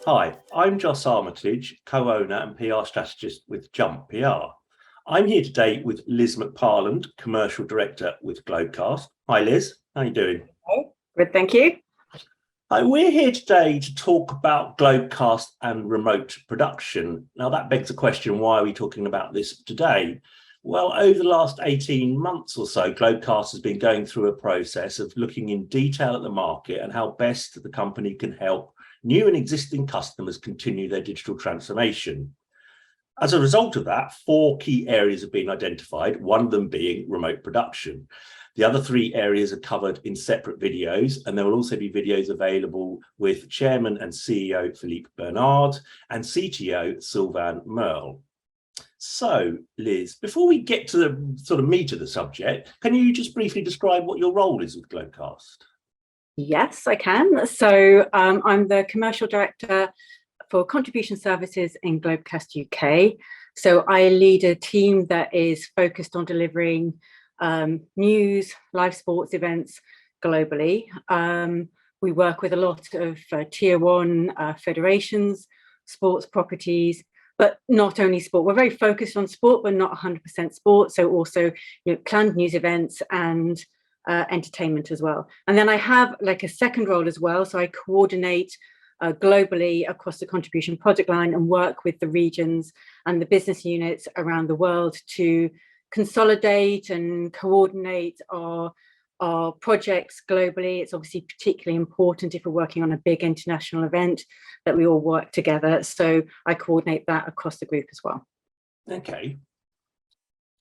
Hi, I'm Joss Armitage, co-owner and PR strategist with Jump PR. I'm here today with Liz McParland, commercial director with Globecast. Hi Liz, how are you doing? Oh, good, thank you. Hi, we're here today to talk about Globecast and remote production. Now that begs the question, why are we talking about this today? Well, over the last 18 months or so, Globecast has been going through a process of looking in detail at the market and how best the company can help new and existing customers continue their digital transformation. As a result of that, 4 key areas have been identified, one of them being remote production. The other 3 areas are covered in separate videos, and there will also be videos available with Chairman and CEO Philippe Bernard and CTO Sylvain Merle. So, Liz, before we get to the sort of meat of the subject, can you just briefly describe what your role is with Globecast? Yes, I can. So I'm the commercial director for contribution services in Globecast UK. So I lead a team that is focused on delivering news, live sports events globally. We work with a lot of tier 1 federations, sports properties, but not only sport. We're very focused on sport, but not 100% sport. So also, planned news events and entertainment as well. And then I have like a second role as well. So I coordinate globally across the contribution project line and work with the regions and the business units around the world to consolidate and coordinate our projects globally. It's obviously particularly important if we're working on a big international event that we all work together. So I coordinate that across the group as well. Okay.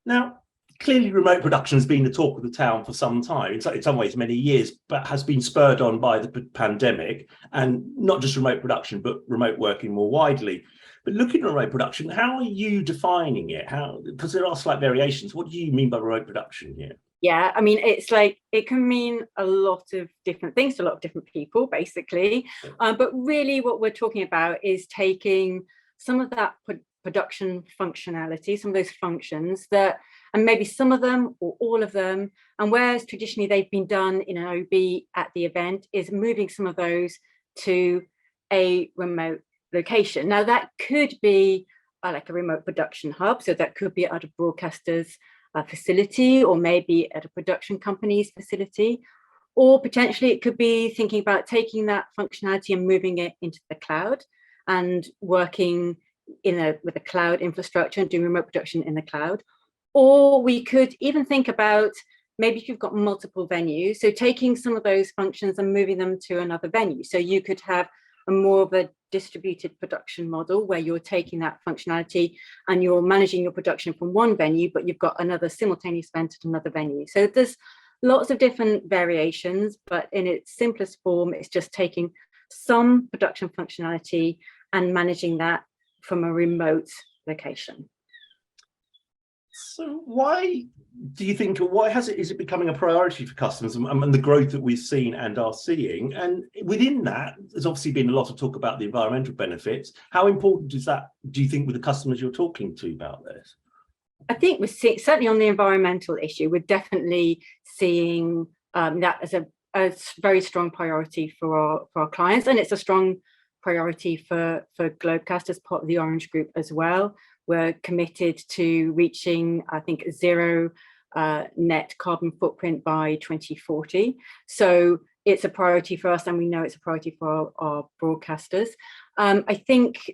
Now, clearly remote production has been the talk of the town for some time, in some ways many years, but has been spurred on by the pandemic, and not just remote production, but remote working more widely. But looking at remote production, how are you defining it? Because there are slight variations. What do you mean by remote production here? Yeah, I mean, it's like, it can mean a lot of different things to a lot of different people, basically. But really what we're talking about is taking some of that production functionality, some of those functions that, and maybe some of them or all of them, and whereas traditionally they've been done in an OB at the event, is moving some of those to a remote location. Now that could be like a remote production hub, so that could be at a broadcaster's facility, or maybe at a production company's facility, or potentially it could be thinking about taking that functionality and moving it into the cloud and working with a cloud infrastructure and doing remote production in the cloud. Or we could even think about maybe if you've got multiple venues, so taking some of those functions and moving them to another venue. So you could have a more of a distributed production model where you're taking that functionality and you're managing your production from one venue, but you've got another simultaneous event at another venue. So there's lots of different variations, but in its simplest form, it's just taking some production functionality and managing that from a remote location. So why do you think, or is it becoming a priority for customers and the growth that we've seen and are seeing? And within that, there's obviously been a lot of talk about the environmental benefits. How important is that, do you think, with the customers you're talking to about this? I think we're certainly on the environmental issue, we're definitely seeing that as a very strong priority for our clients, and it's a strong priority for Globecast as part of the Orange Group as well. We're committed to reaching, I think, zero net carbon footprint by 2040. So it's a priority for us, and we know it's a priority for our broadcasters. I think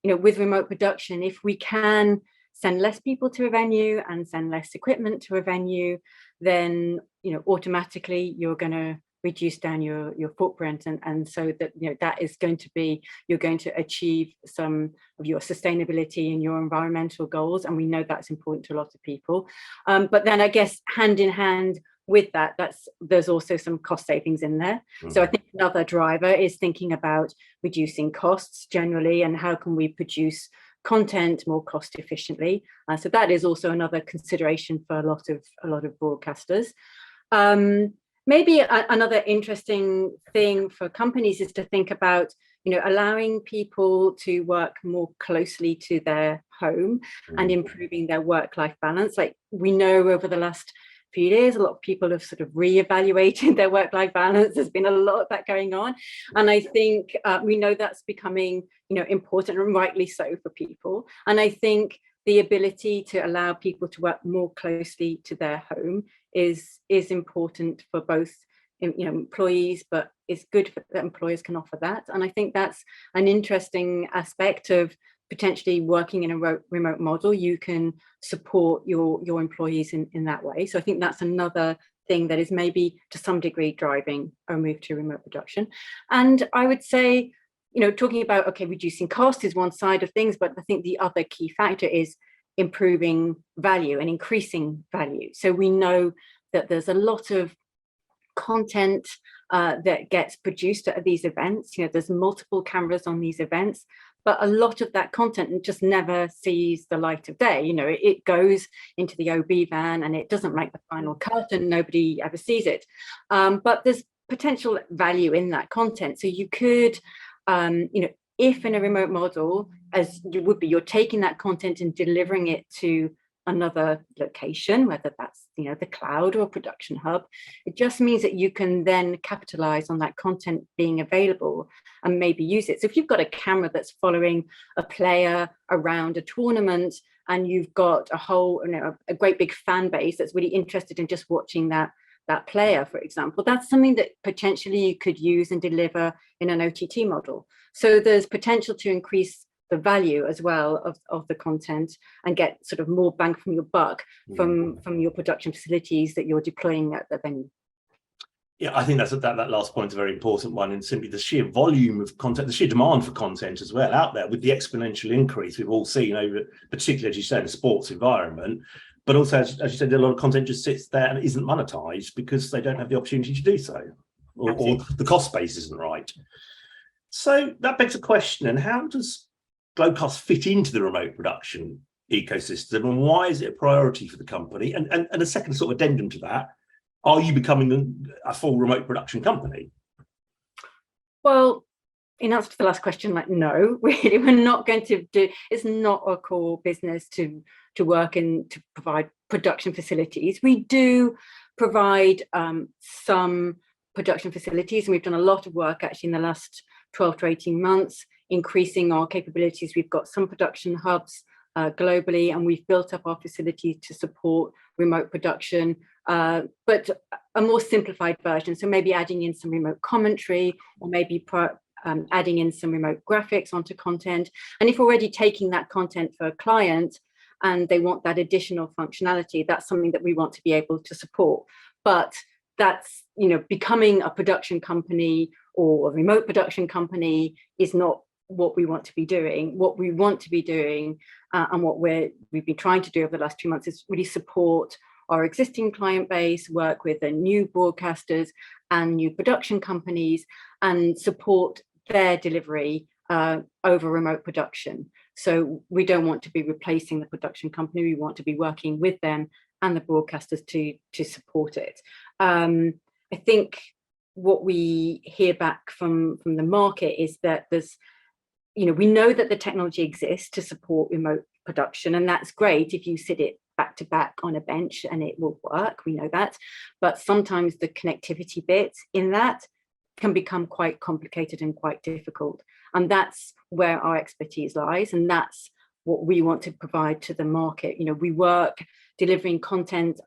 with remote production, if we can send less people to a venue and send less equipment to a venue, then automatically you're going to reduce down your footprint, and so that that is going to be, you're going to achieve some of your sustainability and your environmental goals, and we know that's important to a lot of people. But then I guess hand in hand with that, there's also some cost savings in there. So I think another driver is thinking about reducing costs generally, and how can we produce content more cost efficiently. So that is also another consideration for a lot of broadcasters. Maybe another interesting thing for companies is to think about, allowing people to work more closely to their home and improving their work-life balance. Like we know over the last few years. A lot of people have sort of reevaluated their work-life balance. There's been a lot of that going on, and I think we know that's becoming, important, and rightly so for people. And I think the ability to allow people to work more closely to their home is important for both employees, but it's good that employers can offer that. And I think that's an interesting aspect of potentially working in a remote model. You can support your employees in that way. So I think that's another thing that is maybe to some degree driving a move to remote production. And I would say, talking about, okay, reducing cost is one side of things, but I think the other key factor is improving value and increasing value. So we know that there's a lot of content that gets produced at these events. There's multiple cameras on these events, but a lot of that content just never sees the light of day. It goes into the OB van and it doesn't make the final cut and nobody ever sees it. But there's potential value in that content. So you could, if in a remote model, as you would be, you're taking that content and delivering it to another location, whether that's the cloud or production hub, it just means that you can then capitalize on that content being available and maybe use it. So if you've got a camera that's following a player around a tournament and you've got a whole, a great big fan base that's really interested in just watching that player, for example, that's something that potentially you could use and deliver in an OTT model. So there's potential to increase the value as well of the content and get sort of more bang from your buck from your production facilities that you're deploying at the venue. Yeah, I think that last point is a very important one, and simply the sheer volume of content, the sheer demand for content as well out there, with the exponential increase we've all seen over, particularly as you said, in the sports environment. But also, as you said, a lot of content just sits there and isn't monetized because they don't have the opportunity to do so, or the cost base isn't right. So that begs a question: and how does Globecast fit into the remote production ecosystem, and why is it a priority for the company? And a second sort of addendum to that: are you becoming a full remote production company? Well, in answer to the last question, no, really, we're not going to do. It's not our core business to work and to provide production facilities. We do provide some production facilities, and we've done a lot of work actually in the last 12 to 18 months, increasing our capabilities. We've got some production hubs globally, and we've built up our facilities to support remote production, but a more simplified version. So maybe adding in some remote commentary, or maybe adding in some remote graphics onto content. And if we're already taking that content for a client and they want that additional functionality, that's something that we want to be able to support. But that's, becoming a production company or a remote production company is not what we want to be doing. What we want to be doing and what we've been trying to do over the last 2 months is really support our existing client base, work with the new broadcasters and new production companies, and support their delivery over remote production. So we don't want to be replacing the production company. We want to be working with them and the broadcasters to support it. I think what we hear back from the market is that there's, we know that the technology exists to support remote production, and that's great if you sit it back to back on a bench and it will work. We know that, but sometimes the connectivity bit in that can become quite complicated and quite difficult, and that's where our expertise lies, and that's what we want to provide to the market. We work delivering content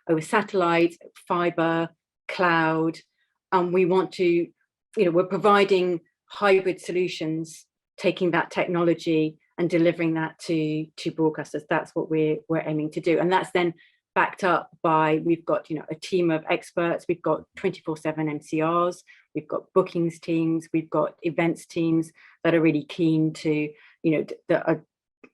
over satellite, fiber, cloud, and we want to, we're providing hybrid solutions, taking that technology and delivering that to broadcasters. That's what we're aiming to do, and that's then backed up by, we've got a team of experts, we've got 24/7 MCRs, we've got bookings teams, we've got events teams that are really keen to, that are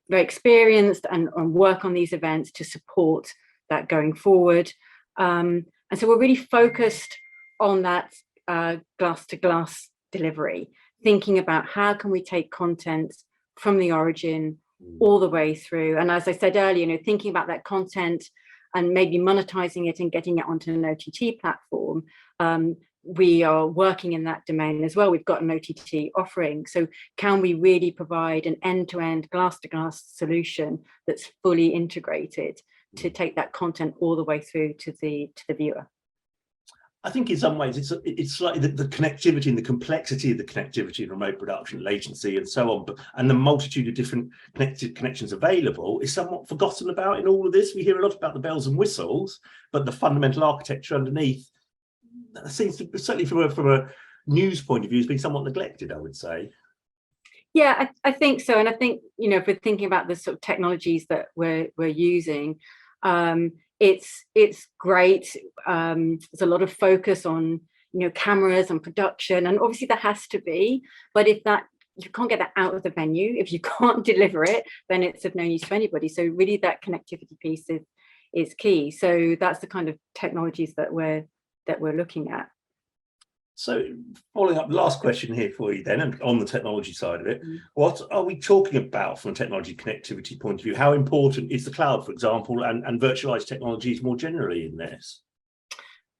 very experienced and work on these events to support that going forward. And so we're really focused on that glass to glass delivery, thinking about how can we take content from the origin all the way through. And as I said earlier, thinking about that content and maybe monetizing it and getting it onto an OTT platform. We are working in that domain as well. We've got an OTT offering. So can we really provide an end-to-end glass-to-glass solution that's fully integrated to take that content all the way through to the viewer. I think in some ways it's slightly the connectivity and the complexity of the connectivity in remote production, latency and so on, and the multitude of different connections available is somewhat forgotten about in all of this. We hear a lot about the bells and whistles, but the fundamental architecture underneath seems to, certainly from a news point of view, has been somewhat neglected, I would say. Yeah, I think so. And I think, you know, if we're thinking about the sort of technologies that we're using, it's great. There's a lot of focus on, you know, cameras and production, and obviously there has to be, but if you can't get that out of the venue, if you can't deliver it, then it's of no use to anybody. So really that connectivity piece is key. So that's the kind of technologies that we're looking at. So following up, last question here for you then, and on the technology side of it, what are we talking about from a technology connectivity point of view? How important is the cloud, for example, and virtualized technologies more generally in this?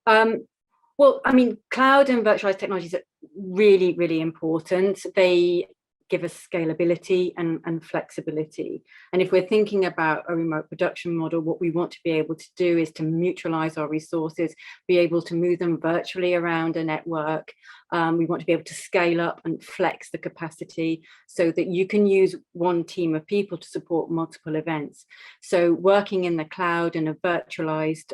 Well, I mean, cloud and virtualized technologies are really, really important. They give us scalability and flexibility. And if we're thinking about a remote production model, what we want to be able to do is to mutualize our resources, be able to move them virtually around a network. We want to be able to scale up and flex the capacity so that you can use one team of people to support multiple events. So working in the cloud and a virtualized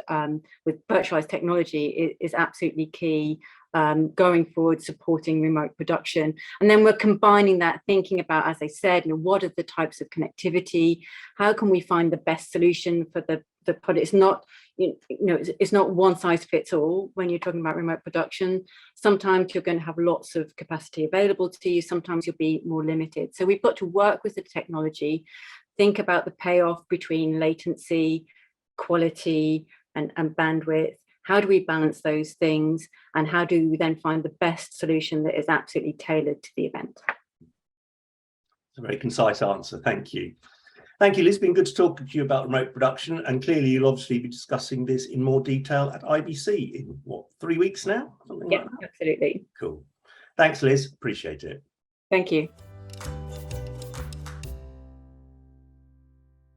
with virtualized technology is absolutely key. Going forward, supporting remote production. And then we're combining that, thinking about, as I said, you know, what are the types of connectivity? How can we find the best solution for the product? It's not, you know, it's not one size fits all when you're talking about remote production. Sometimes you're going to have lots of capacity available to you. Sometimes you'll be more limited. So we've got to work with the technology, think about the payoff between latency, quality, and bandwidth. How do we balance those things, and how do we then find the best solution that is absolutely tailored to the event? It's a very concise answer. Thank you. Thank you, Liz. It's been good to talk to you about remote production, and clearly you'll obviously be discussing this in more detail at IBC in, what, 3 weeks now? Yeah, absolutely. Cool. Thanks, Liz. Appreciate it. Thank you.